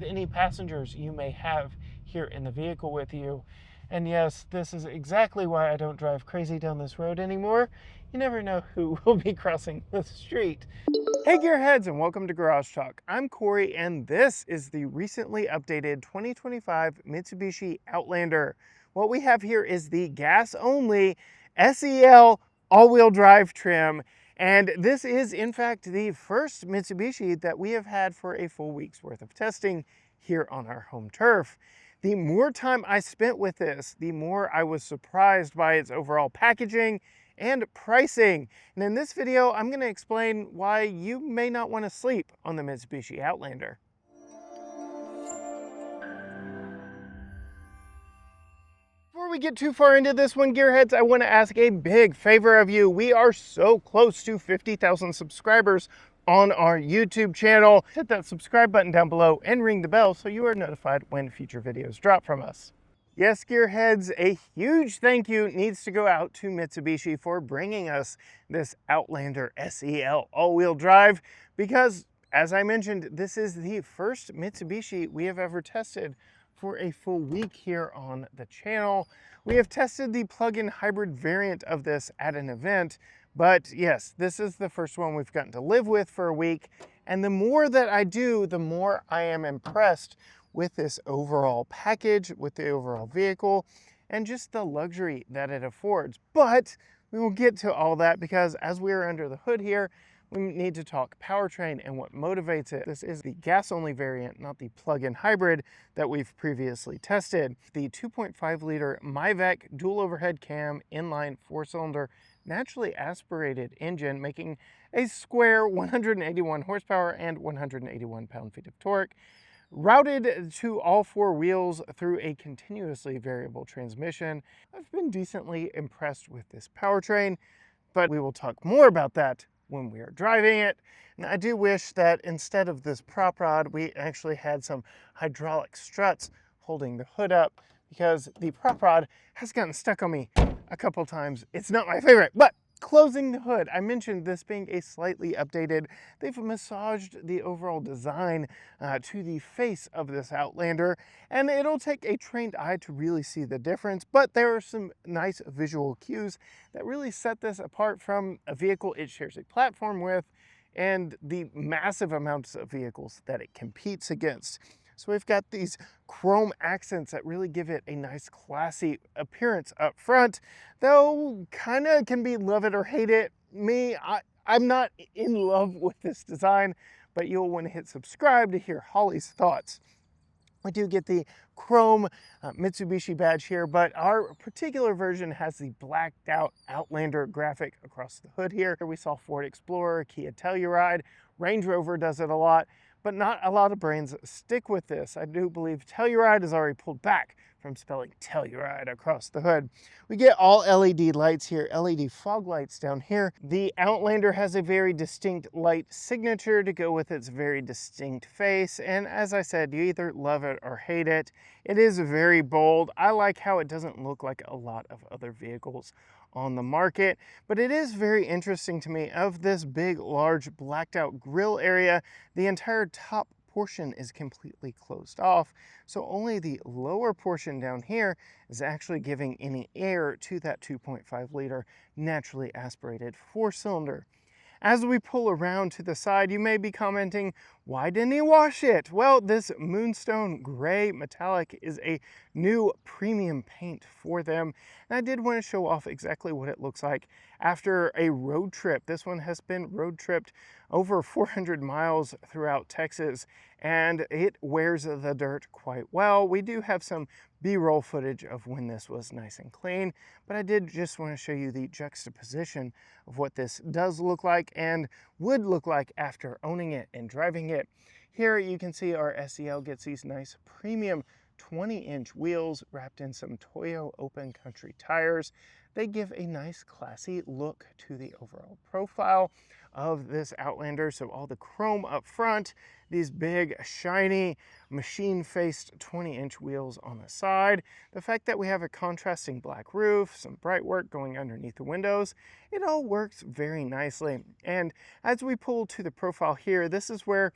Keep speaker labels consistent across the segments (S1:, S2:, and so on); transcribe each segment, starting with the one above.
S1: with any passengers you may have here in the vehicle with you. And yes, this is exactly why I don't drive crazy down this road anymore. You never know who will be crossing the street. Hey gearheads, and welcome to Garage Talk. I'm Corey, and this is the recently updated 2025 Mitsubishi Outlander. What we have here is the gas-only SEL all-wheel drive trim, and this is in fact the first Mitsubishi that we have had for a full week's worth of testing here on our home turf. The more time I spent with this, the more I was surprised by its overall packaging and pricing. And in this video, I'm going to explain why you may not want to sleep on the Mitsubishi Outlander. Before we get too far into this one, gearheads, I want to ask a big favor of you. We are so close to 50,000 subscribers on our YouTube channel. Hit that subscribe button down below and ring the bell so you are notified when future videos drop from us. Yes, gearheads, a huge thank you needs to go out to Mitsubishi for bringing us this Outlander SEL all-wheel drive because, as I mentioned, this is the first Mitsubishi we have ever tested for a full week here on the channel. We have tested the plug-in hybrid variant of this at an event, but yes, this is the first one we've gotten to live with for a week. And the more that I do, the more I am impressed with this overall package, with the overall vehicle, and just the luxury that it affords. But we will get to all that because as we are under the hood here, we need to talk powertrain and what motivates it. This is the gas-only variant, not the plug-in hybrid that we've previously tested. The 2.5 liter MIVEC dual overhead cam inline 4-cylinder naturally aspirated engine, making a square 181 horsepower and 181 pound-feet of torque, routed to all four wheels through a continuously variable transmission. I've been decently impressed with this powertrain, but we will talk more about that when we are driving it. And I do wish that instead of this prop rod, we actually had some hydraulic struts holding the hood up, because the prop rod has gotten stuck on me a couple times. It's not my favorite, but closing the hood, I mentioned this being a slightly updated. They've massaged the overall design to the face of this Outlander, and it'll take a trained eye to really see the difference, but there are some nice visual cues that really set this apart from a vehicle it shares a platform with and the massive amounts of vehicles that it competes against. So we've got these chrome accents that really give it a nice classy appearance up front, though kind of can be love it or hate it. I'm not in love with this design, but you'll want to hit subscribe to hear Holly's thoughts. We do get the chrome Mitsubishi badge here, but our particular version has the blacked out Outlander graphic across the hood here. We saw Ford Explorer, Kia Telluride, Range Rover does it a lot, but not a lot of brands stick with this. I do believe Telluride has already pulled back from spelling Telluride across the hood. We get all LED lights here, LED fog lights down here. The Outlander has a very distinct light signature to go with its very distinct face, and as I said, you either love it or hate it. It is very bold. I like how it doesn't look like a lot of other vehicles on the market, but it is very interesting to me. Of this big, large, blacked out grille area, the entire top portion is completely closed off, so only the lower portion down here is actually giving any air to that 2.5 liter naturally aspirated 4-cylinder. As we pull around to the side, you may be commenting, why didn't he wash it? Well, this Moonstone Gray Metallic is a new premium paint for them, and I did want to show off exactly what it looks like after a road trip. This one has been road tripped over 400 miles throughout Texas, and it wears the dirt quite well. We do have some B-roll footage of when this was nice and clean, but I did just want to show you the juxtaposition of what this does look like and would look like after owning it and driving it. Here you can see our SEL gets these nice premium 20-inch wheels wrapped in some Toyo open country tires. They give a nice classy look to the overall profile of this Outlander. So all the chrome up front, these big shiny machine-faced 20-inch wheels on the side, the fact that we have a contrasting black roof, some bright work going underneath the windows, it all works very nicely. And as we pull to the profile here, this is where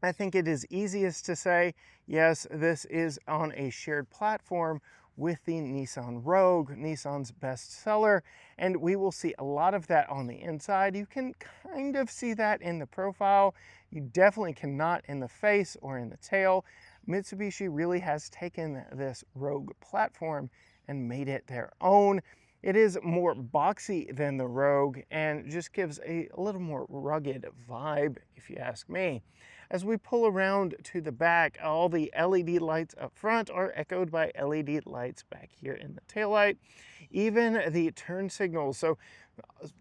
S1: I think it is easiest to say, yes, this is on a shared platform with the Nissan Rogue, Nissan's best seller, and we will see a lot of that on the inside. You can kind of see that in the profile. You definitely cannot in the face or in the tail. Mitsubishi really has taken this Rogue platform and made it their own. It is more boxy than the Rogue and just gives a little more rugged vibe, if you ask me. As we pull around to the back, all the LED lights up front are echoed by LED lights back here in the taillight. Even the turn signals.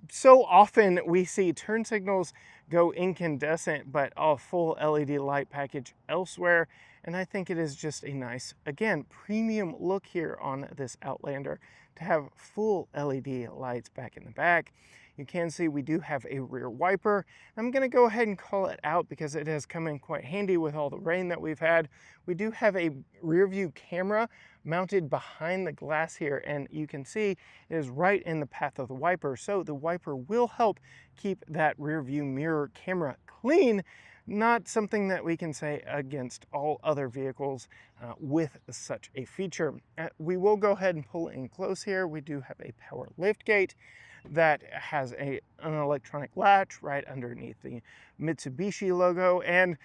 S1: So often we see turn signals go incandescent, but a full LED light package elsewhere. And I think it is just a nice, again, premium look here on this Outlander to have full LED lights back in the back. You can see we do have a rear wiper. I'm going to go ahead and call it out because it has come in quite handy with all the rain that we've had. We do have a rear view camera mounted behind the glass here, and you can see it is right in the path of the wiper. So the wiper will help keep that rear view mirror camera clean. Not something that we can say against all other vehicles with such a feature. We will go ahead and pull in close here. We do have a power lift gate that has an electronic latch right underneath the Mitsubishi logo. And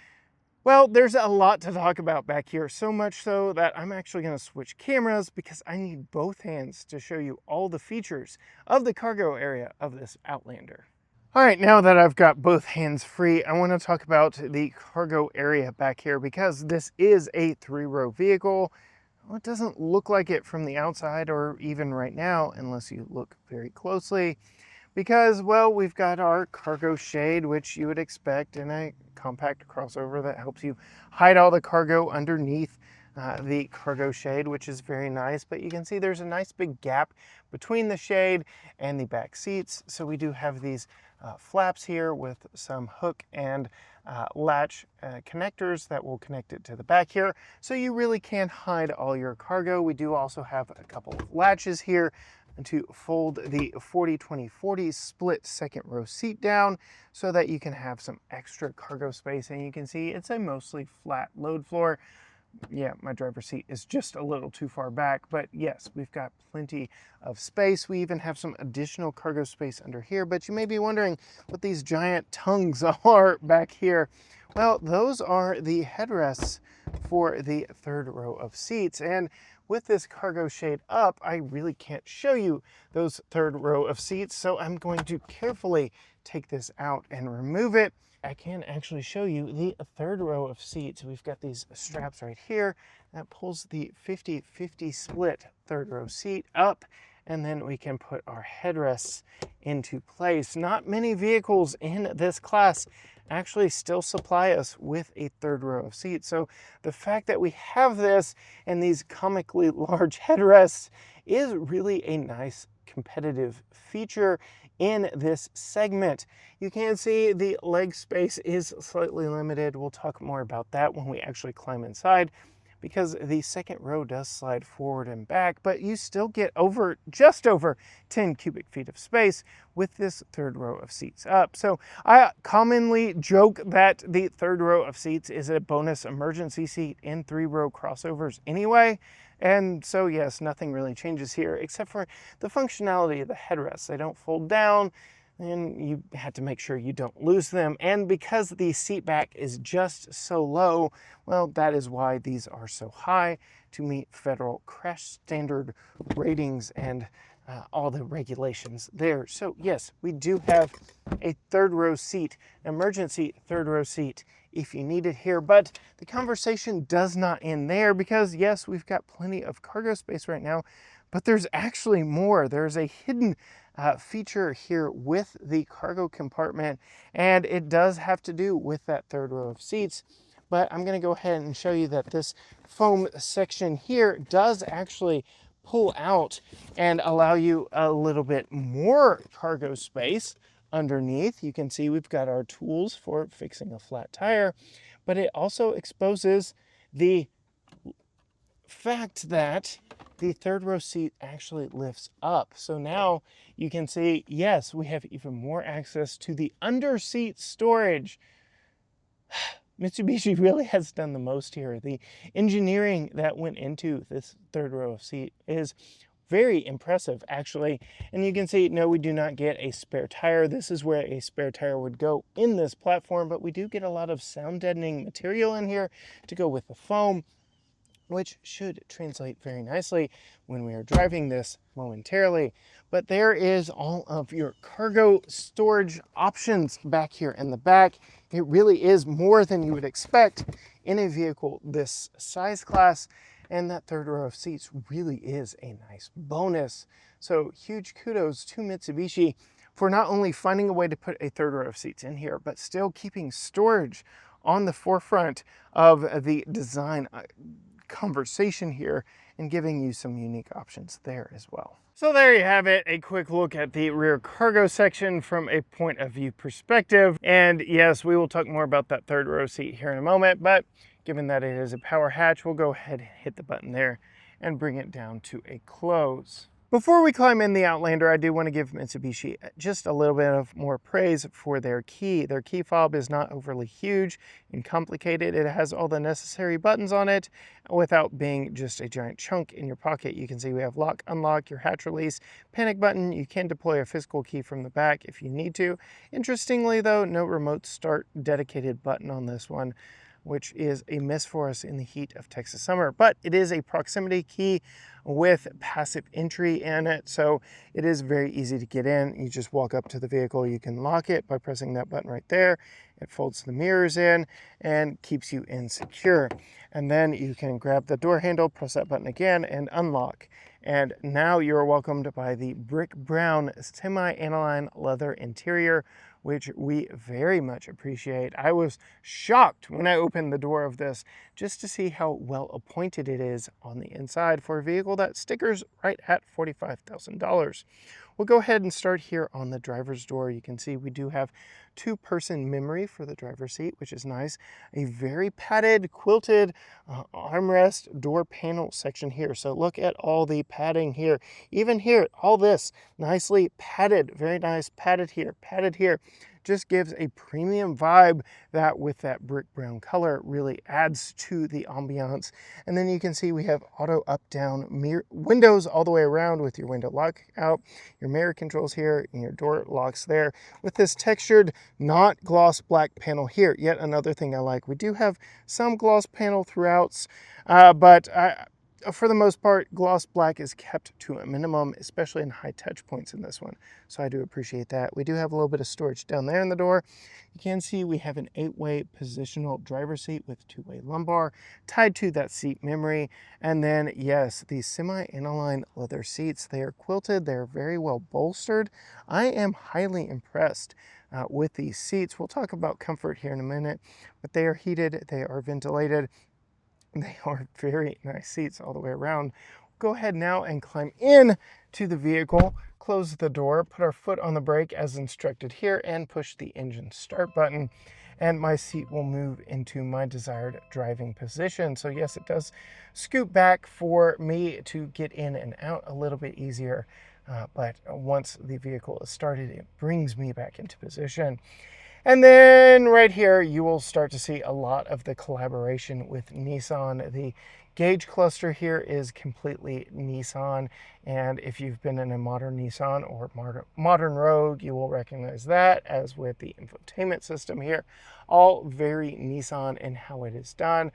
S1: well, there's a lot to talk about back here, so much so that I'm actually going to switch cameras because I need both hands to show you all the features of the cargo area of this Outlander. All right, now that I've got both hands free, I want to talk about the cargo area back here because this is a 3-row vehicle. Well, it doesn't look like it from the outside or even right now unless you look very closely because, well, we've got our cargo shade, which you would expect in a compact crossover that helps you hide all the cargo underneath the cargo shade, which is very nice. But you can see there's a nice big gap between the shade and the back seats. So we do have these flaps here with some hook and latch connectors that will connect it to the back here. So you really can hide all your cargo. We do also have a couple of latches here to fold the 40-20-40 split second row seat down so that you can have some extra cargo space. And you can see it's a mostly flat load floor. Yeah, my driver's seat is just a little too far back, but yes, we've got plenty of space. We even have some additional cargo space under here, but you may be wondering what these giant tongues are back here. Well, those are the headrests for the 3rd row of seats, and with this cargo shade up, I really can't show you those 3rd row of seats, so I'm going to carefully take this out and remove it. I can actually show you the 3rd row of seats. We've got these straps right here that pulls the 50-50 split 3rd row seat up, and then we can put our headrests into place. Not many vehicles in this class actually still supply us with a 3rd row of seats. So the fact that we have this and these comically large headrests is really a nice competitive feature in this segment. You can see the leg space is slightly limited. We'll talk more about that when we actually climb inside, because the 2nd row does slide forward and back, but you still get just over 10 cubic feet of space with this 3rd row of seats up. So I commonly joke that the 3rd row of seats is a bonus emergency seat in 3-row crossovers anyway. And so yes, nothing really changes here except for the functionality of the headrests. They don't fold down, and you have to make sure you don't lose them. And because the seat back is just so low, well, that is why these are so high to meet federal crash standard ratings and all the regulations there. So yes, we do have a 3rd row seat, emergency 3rd row seat if you need it here, but the conversation does not end there because yes, we've got plenty of cargo space right now, but there's actually more. There's a hidden feature here with the cargo compartment, and it does have to do with that 3rd row of seats. But I'm going to go ahead and show you that this foam section here does actually pull out and allow you a little bit more cargo space underneath. You can see we've got our tools for fixing a flat tire, but it also exposes the fact that the 3rd row seat actually lifts up. So now you can see, yes, we have even more access to the under seat storage. Mitsubishi really has done the most here. The engineering that went into this third row of seat is very impressive, actually. And you can see, no, we do not get a spare tire. This is where a spare tire would go in this platform, but we do get a lot of sound deadening material in here to go with the foam, which should translate very nicely when we are driving this momentarily. But there is all of your cargo storage options back here in the back. It really is more than you would expect in a vehicle this size class, and that third row of seats really is a nice bonus. So huge kudos to Mitsubishi for not only finding a way to put a third row of seats in here, but still keeping storage on the forefront of the design conversation here and giving you some unique options there as well. So there you have it, a quick look at the rear cargo section from a point of view perspective. And yes, we will talk more about that third row seat here in a moment, but given that it is a power hatch, we'll go ahead and hit the button there and bring it down to a close. Before we climb in the Outlander, I do want to give Mitsubishi just a little bit of more praise for their key. Their key fob is not overly huge and complicated. It has all the necessary buttons on it without being just a giant chunk in your pocket. You can see we have lock, unlock, your hatch release, panic button. You can deploy a physical key from the back if you need to. Interestingly though, no remote start dedicated button on this one, which is a miss for us in the heat of Texas summer, but it is a proximity key with passive entry in it, so it is very easy to get in. You just walk up to the vehicle, you can lock it by pressing that button right there. It folds the mirrors in and keeps you in secure. And then you can grab the door handle, press that button again, and unlock. And now you're welcomed by the brick brown semi-aniline leather interior, which we very much appreciate. I was shocked when I opened the door of this just to see how well appointed it is on the inside for a vehicle that stickers right at $45,000. We'll go ahead and start here on the driver's door. You can see we do have two-person memory for the driver's seat, which is nice. A very padded, quilted armrest door panel section here. So look at all the padding here. Even here, all this nicely padded, very nice, padded here. Just gives a premium vibe that with that brick brown color really adds to the ambiance. And then you can see we have auto up down mirror windows all the way around with your window lockout, your mirror controls here, and your door locks there with this textured not gloss black panel here. Yet another thing I like, we do have some gloss panel throughout, but for the most part, gloss black is kept to a minimum, especially in high touch points in this one. So I do appreciate that. We do have a little bit of storage down there in the door. You can see we have an 8-way positional driver's seat with 2-way lumbar tied to that seat memory. And then, yes, these semi-aniline leather seats, they are quilted. They're very well bolstered. I am highly impressed with these seats. We'll talk about comfort here in a minute, but they are heated, they are ventilated. They are very nice seats all the way around. Go ahead now and climb in to the vehicle, close the door, put our foot on the brake as instructed here, and push the engine start button. And my seat will move into my desired driving position. So yes, it does scoot back for me to get in and out a little bit easier. But once the vehicle is started, it brings me back into position. And then right here, you will start to see a lot of the collaboration with Nissan. The gauge cluster here is completely Nissan. And if you've been in a modern Nissan or modern Rogue, you will recognize that, as with the infotainment system here. All very Nissan in how it is done.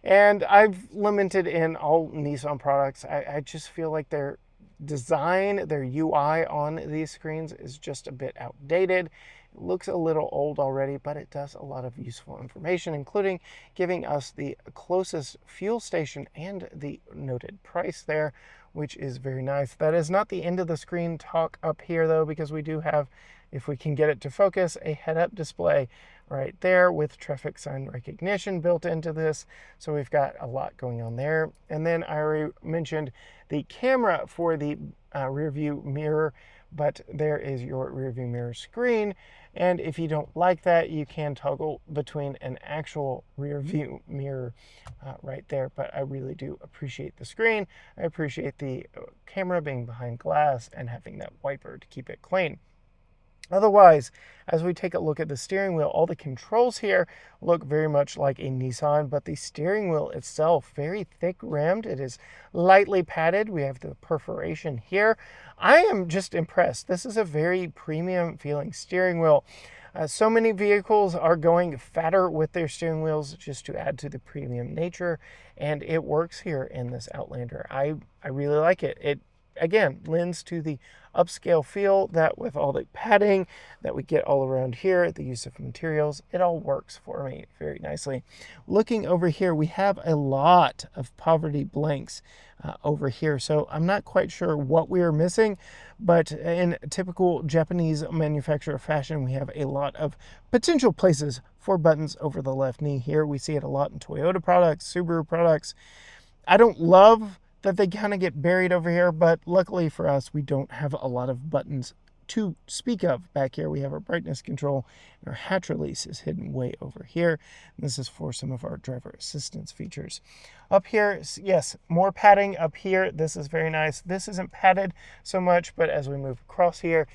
S1: And I've limited in all Nissan products. I just feel like their design, their UI on these screens is just a bit outdated. It looks a little old already, but it does a lot of useful information, including giving us the closest fuel station and the noted price there, which is very nice. That is not the end of the screen talk up here though, because we do have, if we can get it to focus, a head-up display right there with traffic sign recognition built into this. So we've got a lot going on there. And then I already mentioned the camera for the rear view mirror, but there is your rear view mirror screen. And if you don't like that, you can toggle between an actual rear view mirror right there. But I really do appreciate the screen. I appreciate the camera being behind glass and having that wiper to keep it clean. Otherwise, as we take a look at the steering wheel, all the controls here look very much like a Nissan, but the steering wheel itself, very thick rimmed. It is lightly padded. We have the perforation here. I am just impressed. This is a very premium feeling steering wheel. So many vehicles are going fatter with their steering wheels just to add to the premium nature, and it works here in this Outlander. I really like it. It, again, lends to the upscale feel that with all the padding that we get all around here, the use of materials, it all works for me very nicely. Looking over here, we have a lot of poverty blanks over here, so I'm not quite sure what we are missing, but in typical Japanese manufacturer fashion, we have a lot of potential places for buttons over the left knee here. We see it a lot in Toyota products, Subaru products. I don't love that they kind of get buried over here, but luckily for us, we don't have a lot of buttons to speak of back here. We have our brightness control, and our hatch release is hidden way over here. This is for some of our driver assistance features. Up here, yes, more padding up here. This is very nice. This isn't padded so much, but as we move across here,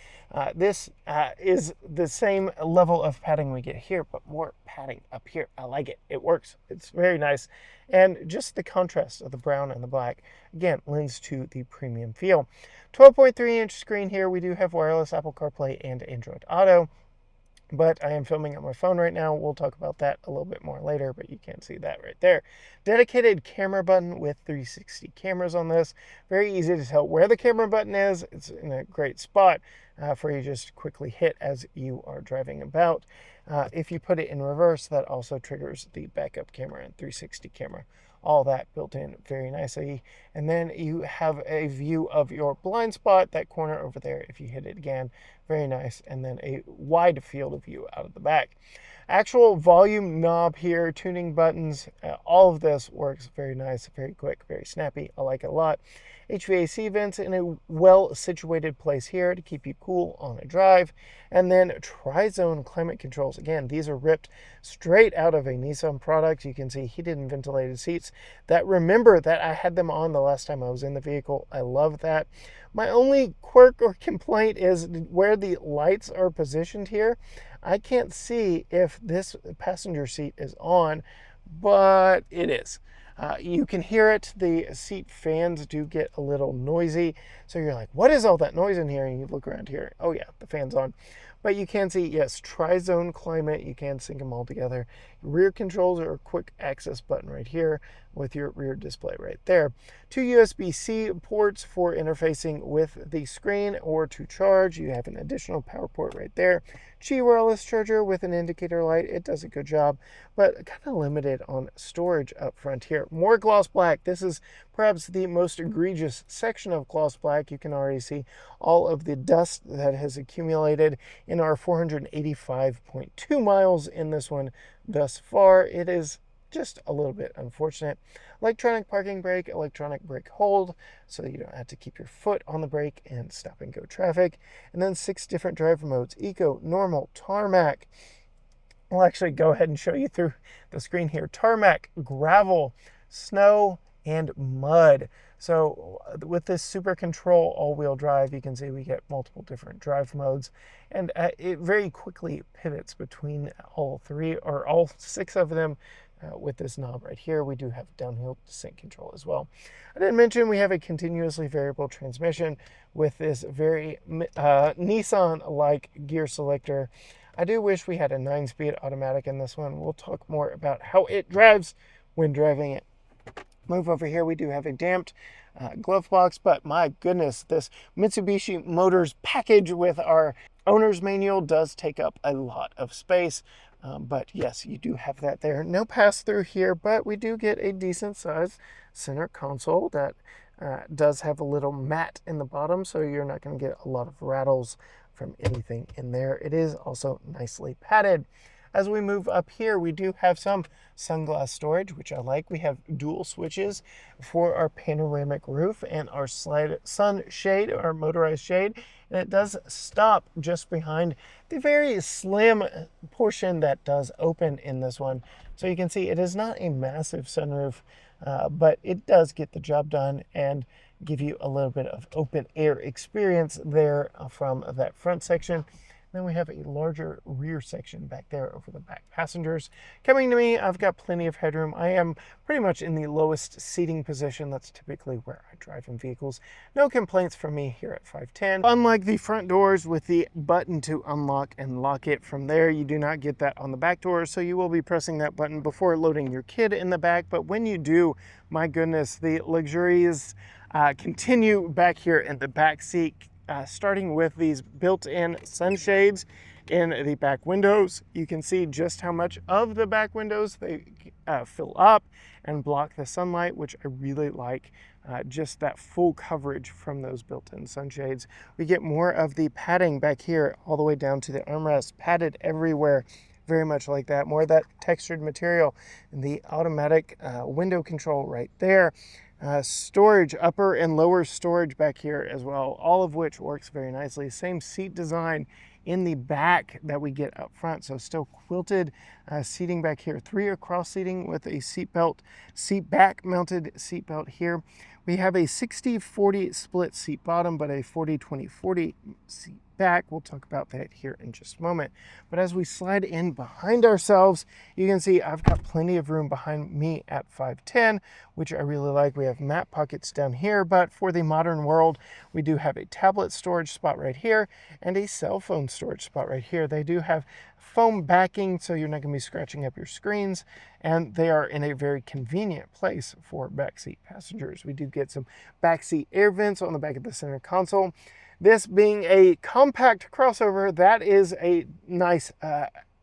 S1: this is the same level of padding we get here, but more padding up here. I like it. It works. It's very nice. And just the contrast of the brown and the black, again, lends to the premium feel. 12.3-inch screen here. We do have wireless Apple CarPlay and Android Auto, but I am filming on my phone right now. We'll talk about that a little bit more later, but you can't see that right there. Dedicated camera button with 360 cameras on this. Very easy to tell where the camera button is. It's in a great spot for you just to quickly hit as you are driving about. If you put it in reverse, that also triggers the backup camera and 360 camera. All that built in very nicely. And then you have a view of your blind spot, that corner over there, if you hit it again. Very nice. And then a wide field of view out of the back. Actual volume knob here, tuning buttons, all of this works very nice, very quick, very snappy. I like it a lot. HVAC vents in a well-situated place here to keep you cool on a drive. And then tri-zone climate controls. Again, these are ripped straight out of a Nissan product. You can see heated and ventilated seats. Remember that I had them on the last time I was in the vehicle. I love that. My only quirk or complaint is where the lights are positioned here. I can't see if this passenger seat is on, but it is. You can hear it. The seat fans do get a little noisy. So you're like, what is all that noise in here? And you look around here. Oh yeah, the fan's on. But you can see, yes, tri-zone climate. You can sync them all together. Rear controls are a quick access button right here with your rear display right there. 2 USB-C ports for interfacing with the screen or to charge. You have an additional power port right there. Qi wireless charger with an indicator light. It does a good job, but kind of limited on storage up front here. More gloss black. This is perhaps the most egregious section of gloss black. You can already see all of the dust that has accumulated in our 485.2 miles in this one thus far. It is just a little bit unfortunate. Electronic parking brake, electronic brake hold, so you don't have to keep your foot on the brake and stop and go traffic. And then 6 different driver modes: Eco, Normal, Tarmac. I'll actually go ahead and show you through the screen here. Tarmac, Gravel, Snow, and Mud. So with this Super Control all-wheel drive, you can see we get multiple different drive modes, and it very quickly pivots between all 3 or all 6 of them. With this knob right here, we do have downhill descent control as well. I didn't mention we have a continuously variable transmission with this very Nissan-like gear selector. I do wish we had a 9-speed automatic in this one. We'll talk more about how it drives when driving it. Move over here, we do have a damped glove box, but my goodness, this Mitsubishi Motors package with our owner's manual does take up a lot of space. But yes, you do have that there. No pass-through here, but we do get a decent size center console that does have a little mat in the bottom, so you're not going to get a lot of rattles from anything in there. It is also nicely padded. As we move up here, we do have some sunglass storage, which I like. We have dual switches for our panoramic roof and our sun shade, our motorized shade. And it does stop just behind the very slim portion that does open in this one. So you can see it is not a massive sunroof, but it does get the job done and give you a little bit of open air experience there from that front section. Then we have a larger rear section back there over the back passengers. Coming to me, I've got plenty of headroom. I am pretty much in the lowest seating position. That's typically where I drive in vehicles. No complaints from me here at 5'10". Unlike the front doors with the button to unlock and lock it from there, you do not get that on the back doors, so you will be pressing that button before loading your kid in the back. But when you do, my goodness, the luxuries continue back here in the back seat. Starting with these built-in sunshades in the back windows. You can see just how much of the back windows they fill up and block the sunlight, which I really like. Just that full coverage from those built-in sunshades. We get more of the padding back here all the way down to the armrest, padded everywhere, very much like that. More of that textured material and the automatic window control right there. Storage, upper and lower storage back here as well, all of which works very nicely. Same seat design in the back that we get up front, so still quilted seating back here. 3 across seating with a seat back mounted seat belt here. We have a 60-40 split seat bottom, but a 40-20-40 seat back. We'll talk about that here in just a moment. But as we slide in behind ourselves, you can see I've got plenty of room behind me at 5'10", which I really like. We have map pockets down here, but for the modern world, we do have a tablet storage spot right here and a cell phone storage spot right here. They do have foam backing, so you're not going to be scratching up your screens, and they are in a very convenient place for backseat passengers. We do get some backseat air vents on the back of the center console. This being a compact crossover, that is a nice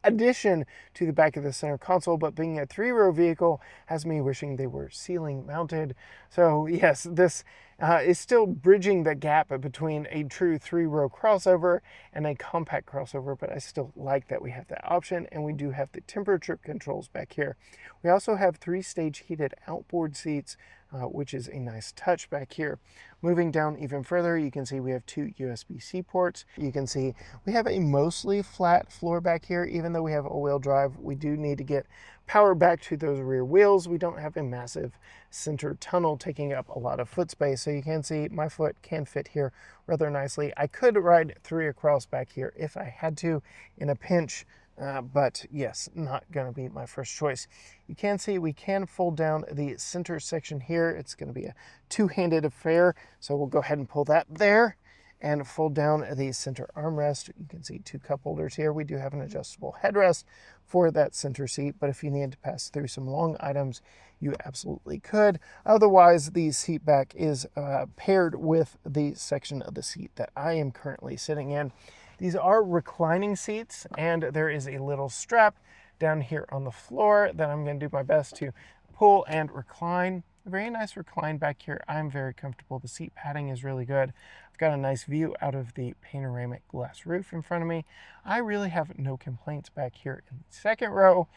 S1: addition to the back of the center console, but being a 3-row vehicle has me wishing they were ceiling mounted. So yes, this is still bridging the gap between a true 3-row crossover and a compact crossover, but I still like that we have that option, and we do have the temperature controls back here. We also have 3-stage heated outboard seats, which is a nice touch back here. Moving down even further, you can see we have 2 USB-C ports. You can see we have a mostly flat floor back here. Even though we have all-wheel drive, we do need to get power back to those rear wheels. We don't have a massive center tunnel taking up a lot of foot space, so you can see my foot can fit here rather nicely. I could ride 3 across back here if I had to in a pinch, but yes, not going to be my first choice. You can see we can fold down the center section here. It's going to be a 2-handed affair, so we'll go ahead and pull that there and fold down the center armrest. You can see 2 cup holders here. We do have an adjustable headrest for that center seat, but if you need to pass through some long items, you absolutely could. Otherwise, the seat back is paired with the section of the seat that I am currently sitting in. These are reclining seats, and there is a little strap down here on the floor that I'm going to do my best to pull and recline. A very nice recline back here. I'm very comfortable. The seat padding is really good. I've got a nice view out of the panoramic glass roof in front of me. I really have no complaints back here in the second row.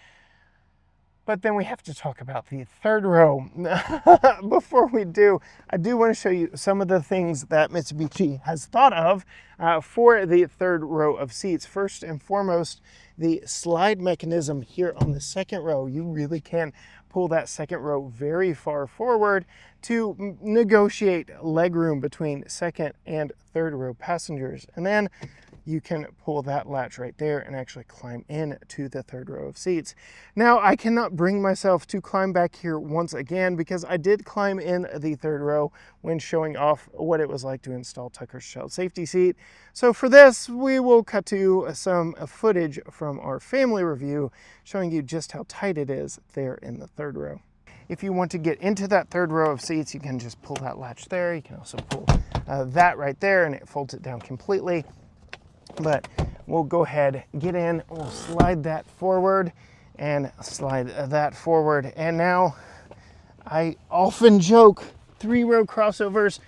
S1: But then we have to talk about the third row. Before we do, I do want to show you some of the things that Mitsubishi has thought of for the third row of seats. First and foremost, the slide mechanism here on the second row. You really can pull that second row very far forward to negotiate legroom between second and third row passengers. And then you can pull that latch right there and actually climb in to the third row of seats. Now, I cannot bring myself to climb back here once again because I did climb in the third row when showing off what it was like to install Tucker's child safety seat. So for this, we will cut to some footage from our family review showing you just how tight it is there in the third row. If you want to get into that third row of seats, you can just pull that latch there. You can also pull that right there, and it folds it down completely. But we'll go ahead, get in, we'll slide that forward and slide that forward. And now I often joke, 3-row crossovers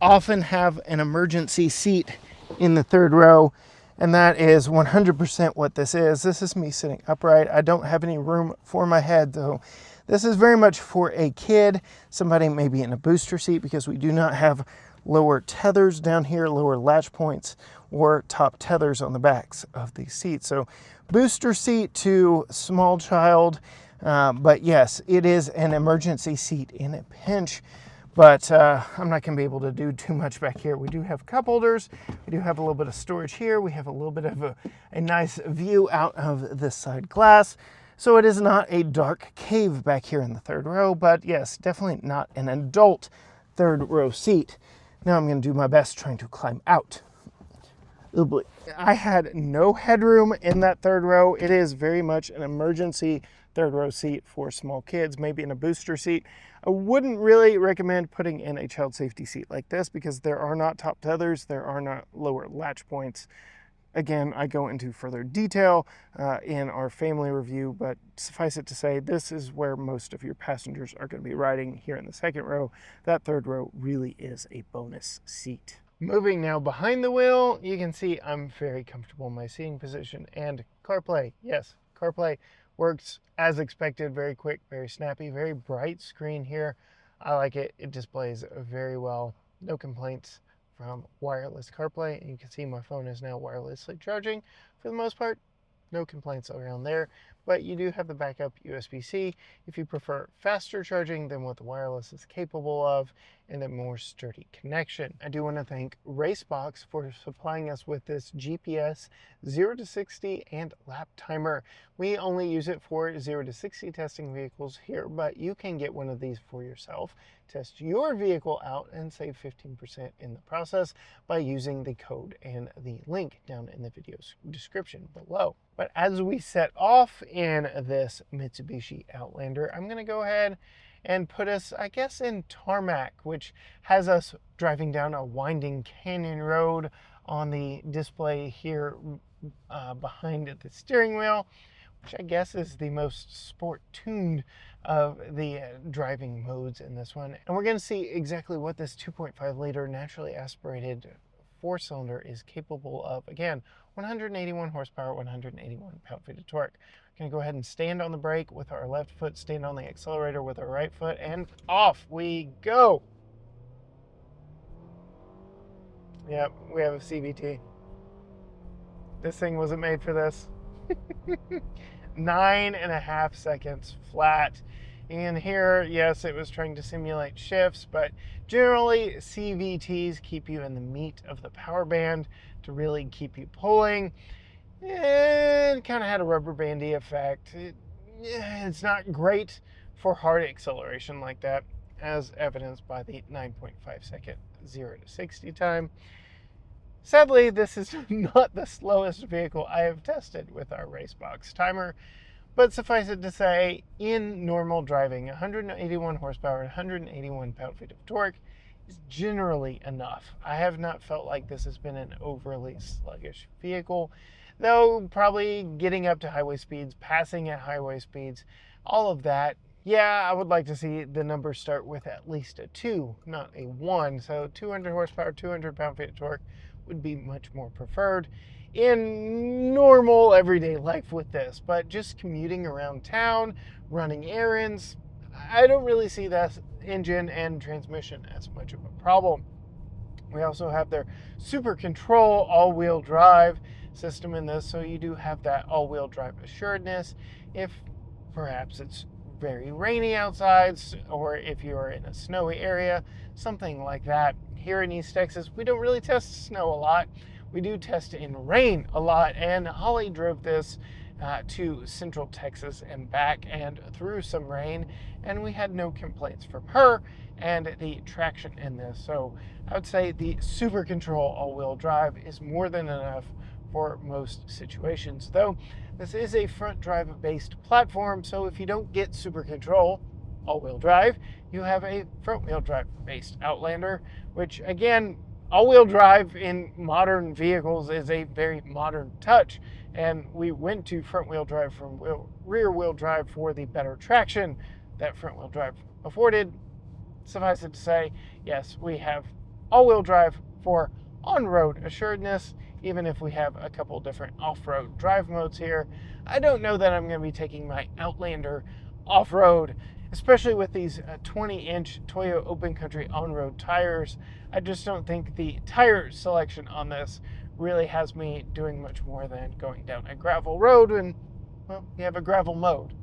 S1: often have an emergency seat in the third row, and that is 100% what this is. This is me sitting upright. I don't have any room for my head, though. This is very much for a kid, somebody maybe in a booster seat, because we do not have lower tethers down here, lower latch points, or top tethers on the backs of these seats. So booster seat to small child, but yes, it is an emergency seat in a pinch. but I'm not going to be able to do too much back here. We do have cup holders. We do have a little bit of storage here. We have a little bit of a nice view out of this side glass. So it is not a dark cave back here in the third row, but yes, definitely not an adult third row seat. Now I'm going to do my best trying to climb out. Oh boy. I had no headroom in that third row. It is very much an emergency third row seat for small kids, maybe in a booster seat. I wouldn't really recommend putting in a child safety seat like this because there are not top tethers, there are not lower latch points. Again, I go into further detail in our family review, but suffice it to say, this is where most of your passengers are going to be riding here in the second row. That third row really is a bonus seat. Moving now behind the wheel, you can see I'm very comfortable in my seating position, and CarPlay, yes, CarPlay works as expected, very quick, very snappy, very bright screen here. I like it. It displays very well. No complaints from wireless CarPlay. And you can see my phone is now wirelessly charging for the most part. No complaints around there, but you do have the backup USB-C if you prefer faster charging than what the wireless is capable of and a more sturdy connection. I do want to thank Racebox for supplying us with this GPS 0 to 60 and lap timer. We only use it for 0 to 60 testing vehicles here, but you can get one of these for yourself, test your vehicle out, and save 15% in the process by using the code and the link down in the video's description below. But as we set off in this Mitsubishi Outlander, I'm going to go ahead and put us, I guess, in Tarmac, which has us driving down a winding canyon road on the display here behind the steering wheel, which I guess is the most sport-tuned of the driving modes in this one. And we're going to see exactly what this 2.5 liter naturally aspirated four-cylinder is capable of. Again, 181 horsepower, 181 pound-feet of torque. We're going to go ahead and stand on the brake with our left foot, stand on the accelerator with our right foot, and off we go. Yep, we have a CVT. This thing wasn't made for this. 9.5 seconds flat. And here, yes, it was trying to simulate shifts, but generally CVTs keep you in the meat of the power band to really keep you pulling. It kind of had a rubber bandy effect. It's not great for hard acceleration like that, as evidenced by the 9.5 second 0 to 60 time. Sadly, this is not the slowest vehicle I have tested with our Racebox timer, but suffice it to say, in normal driving, 181 horsepower, 181 pound-feet of torque is generally enough. I have not felt like this has been an overly sluggish vehicle, though probably getting up to highway speeds, passing at highway speeds, all of that, yeah, I would like to see the numbers start with at least a 2, not a 1. So 200 horsepower, 200 pound-feet of torque would be much more preferred in normal everyday life with this, but just commuting around town, running errands, I don't really see that engine and transmission as much of a problem. We also have their Super Control all-wheel drive system in this, so you do have that all-wheel drive assuredness if perhaps it's very rainy outside, or if you're in a snowy area, something like that. Here in East Texas, we don't really test snow a lot. We do test in rain a lot, and Holly drove this to Central Texas and back and through some rain, and we had no complaints from her and the traction in this. So I would say the Super Control all-wheel drive is more than enough for most situations, though this is a front drive based platform, so if you don't get Super Control all-wheel drive, you have a front wheel drive based Outlander, which again, all-wheel drive in modern vehicles is a very modern touch, and we went to front-wheel drive from rear-wheel drive for the better traction that front-wheel drive afforded. Suffice it to say, yes, we have all-wheel drive for on-road assuredness, even if we have a couple different off-road drive modes here. I don't know that I'm going to be taking my Outlander off-road, especially with these 20-inch Toyo open country on-road tires. I just don't think the tire selection on this really has me doing much more than going down a gravel road, and well, you have a gravel mode.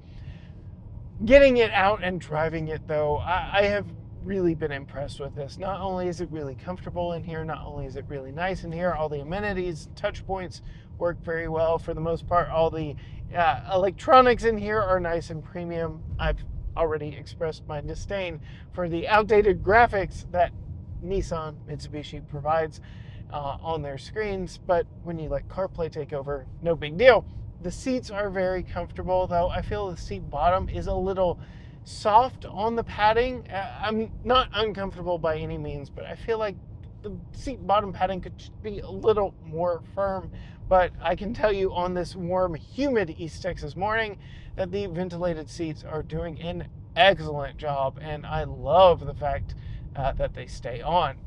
S1: Getting it out and driving it, though, I have really been impressed with this. Not only is it really comfortable in here, not only is it really nice in here, all the amenities, touch points work very well for the most part. All the electronics in here are nice and premium. I've already expressed my disdain for the outdated graphics that Nissan, Mitsubishi provides on their screens, but when you let CarPlay take over, no big deal. The seats are very comfortable, though I feel the seat bottom is a little soft on the padding. I'm not uncomfortable by any means, but I feel like the seat bottom padding could just be a little more firm. But I can tell you on this warm, humid East Texas morning that the ventilated seats are doing an excellent job, and I love the fact that they stay on.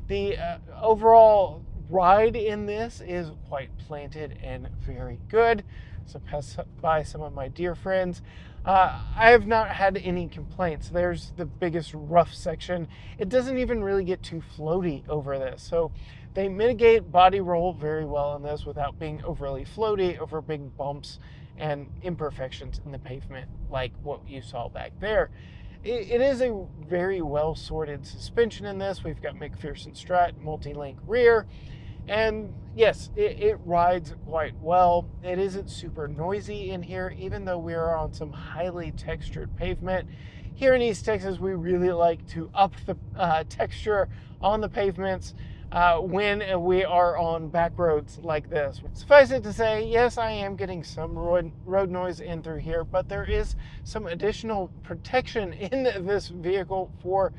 S1: The overall ride in this is quite planted and very good. So pass by some of my dear friends. I have not had any complaints. There's the biggest rough section. It doesn't even really get too floaty over this. So they mitigate body roll very well in this without being overly floaty over big bumps and imperfections in the pavement like what you saw back there. It is a very well sorted suspension in this. We've got McPherson Strut, Multilink rear, and yes, it rides quite well. It isn't super noisy in here, even though we are on some highly textured pavement. Here in East Texas, we really like to up the texture on the pavements when we are on back roads like this. Suffice it to say, yes, I am getting some road noise in through here, but there is some additional protection in this vehicle for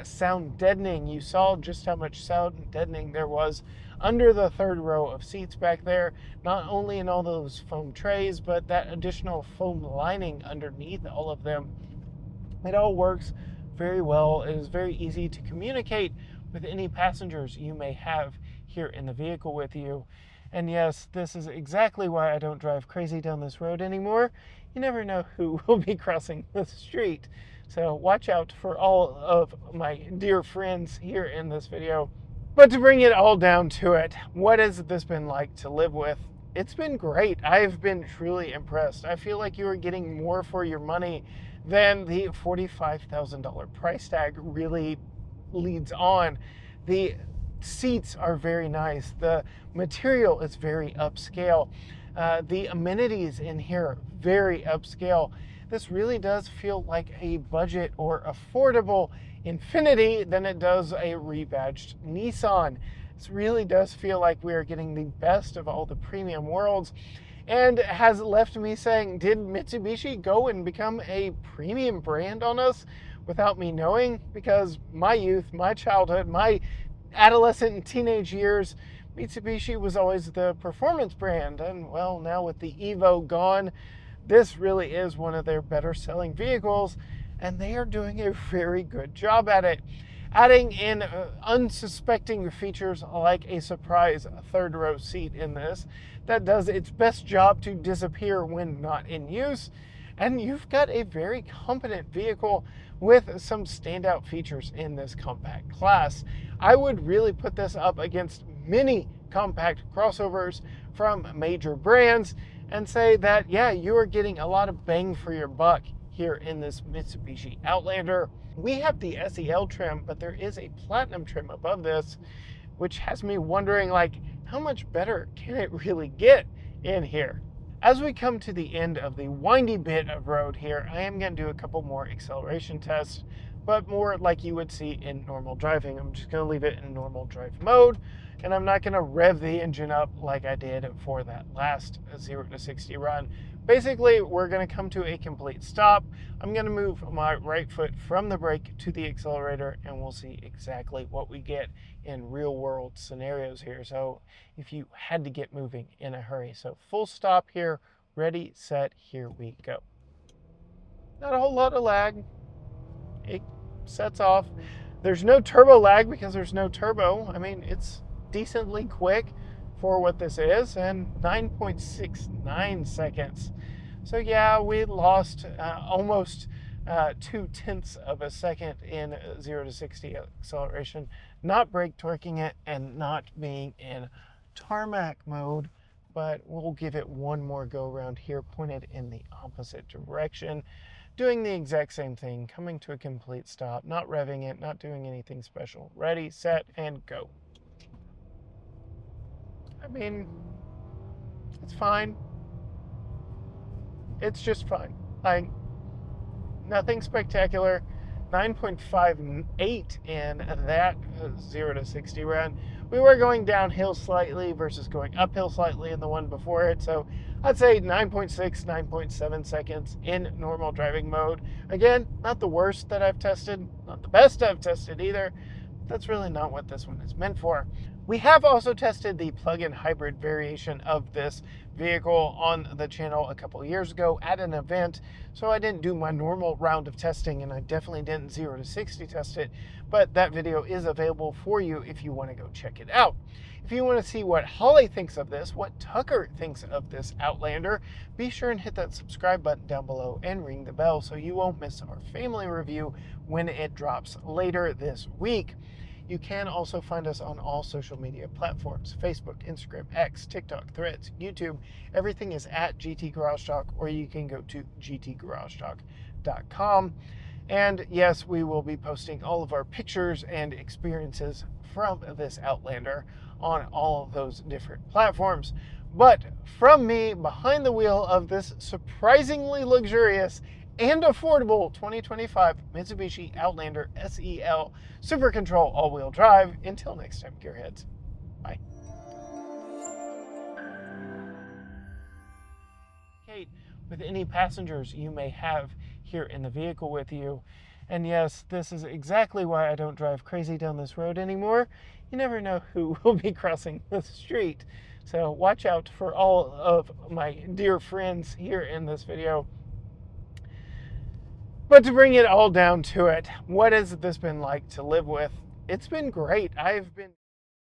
S1: sound deadening. You saw just how much sound deadening there was under the third row of seats back there, not only in all those foam trays, but that additional foam lining underneath all of them. It all works very well. It is very easy to communicate with any passengers you may have here in the vehicle with you. And yes, this is exactly why I don't drive crazy down this road anymore. You never know who will be crossing the street. So watch out for all of my dear friends here in this video. But to bring it all down to it, what has this been like to live with? It's been great. I've been truly impressed. I feel like you are getting more for your money than the $45,000 price tag really leads on. The seats are very nice. The material is very upscale. The amenities in here, very upscale. This really does feel like a budget or affordable Infiniti than it does a rebadged Nissan. This really does feel like we are getting the best of all the premium worlds, and has left me saying, did Mitsubishi go and become a premium brand on us without me knowing? Because my youth, my childhood, my adolescent and teenage years, Mitsubishi was always the performance brand. And well, now with the Evo gone, this really is one of their better selling vehicles, and they are doing a very good job at it. Adding in unsuspecting features like a surprise third row seat in this that does its best job to disappear when not in use. And you've got a very competent vehicle with some standout features in this compact class. I would really put this up against many compact crossovers from major brands and say that, yeah, you are getting a lot of bang for your buck here in this Mitsubishi Outlander. We have the SEL trim, but there is a platinum trim above this, which has me wondering, like, how much better can it really get in here? As we come to the end of the windy bit of road here, I am going to do a couple more acceleration tests, but more like you would see in normal driving. I'm just going to leave it in normal drive mode, and I'm not going to rev the engine up like I did for that last 0 to 60 run. Basically, we're going to come to a complete stop. I'm going to move my right foot from the brake to the accelerator, and we'll see exactly what we get in real world scenarios here. So if you had to get moving in a hurry. So full stop here, ready, set, here we go. Not a whole lot of lag. It sets off. There's no turbo lag because there's no turbo. I mean, it's decently quick for what this is, and 9.69 seconds. So yeah, we lost almost 0.2 of a second in 0 to 60 acceleration, not brake torquing it and not being in tarmac mode, but we'll give it one more go around here, pointed in the opposite direction. doing the exact same thing, coming to a complete stop, not revving it, not doing anything special. Ready, set, and go. I mean, it's fine. It's just fine. Like, nothing spectacular. 9.58 in that 0 to 60 run. We were going downhill slightly versus going uphill slightly in the one before it, so I'd say 9.6, 9.7 seconds in normal driving mode. Again, not the worst that I've tested, not the best I've tested either. That's really not what this one is meant for. We have also tested the plug-in hybrid variation of this vehicle on the channel a couple years ago at an event, so I didn't do my normal round of testing, and I definitely didn't 0 to 60 test it, but that video is available for you if you want to go check it out. If you want to see what Holly thinks of this, what Tucker thinks of this Outlander, be sure and hit that subscribe button down below and ring the bell so you won't miss our family review when it drops later this week. You can also find us on all social media platforms: Facebook, Instagram, X, TikTok, Threads, YouTube. Everything is at GT Garage Talk, or you can go to gtgaragetalk.com. And yes, we will be posting all of our pictures and experiences from this Outlander on all of those different platforms. But from me behind the wheel of this surprisingly luxurious and affordable 2025 Mitsubishi Outlander SEL Super Control all-wheel drive. Until next time, gearheads. Bye. Kate, with any passengers you may have here in the vehicle with you. And yes, this is exactly why I don't drive crazy down this road anymore. You never know who will be crossing the street. So watch out for all of my dear friends here in this video. But to bring it all down to it, what has this been like to live with? It's been great. I've been